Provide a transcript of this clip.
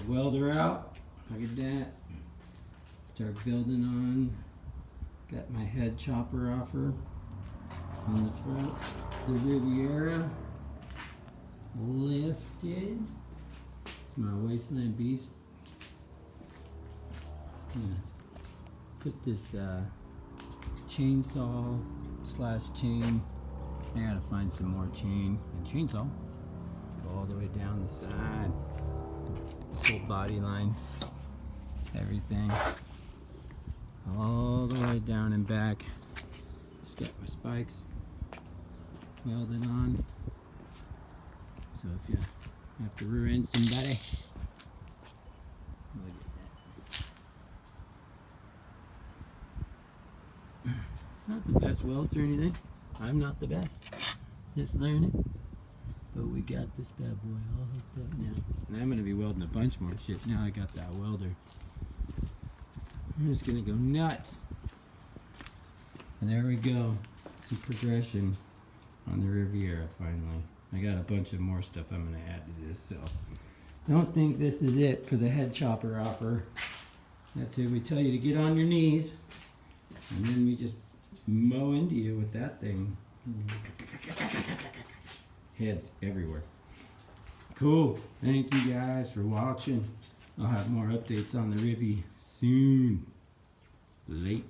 the welder out. Look at that. Start building on. Got my head chopper offer on the front. The Riviera lifted. It's my Wasteland beast. I'm gonna put this chainsaw slash chain. I gotta find some more chain and chainsaw. Go all the way down the side. This whole body line. Everything. All the way down and back. Just got my spikes welded on. So if you have to rear end somebody, look at that. Not the best welds or anything. I'm not the best. Just learning. But we got this bad boy all hooked up now. And I'm gonna be welding a bunch more shit now I got that welder. I'm just gonna go nuts. And there we go. Some progression on the Riviera finally. I got a bunch of more stuff I'm gonna add to this, so don't think this is it for the head chopper offer. That's it. We tell you to get on your knees, and then we just mow into you with that thing. Heads everywhere. Cool. Thank you guys for watching. I'll have more updates on the Rivi soon. Late.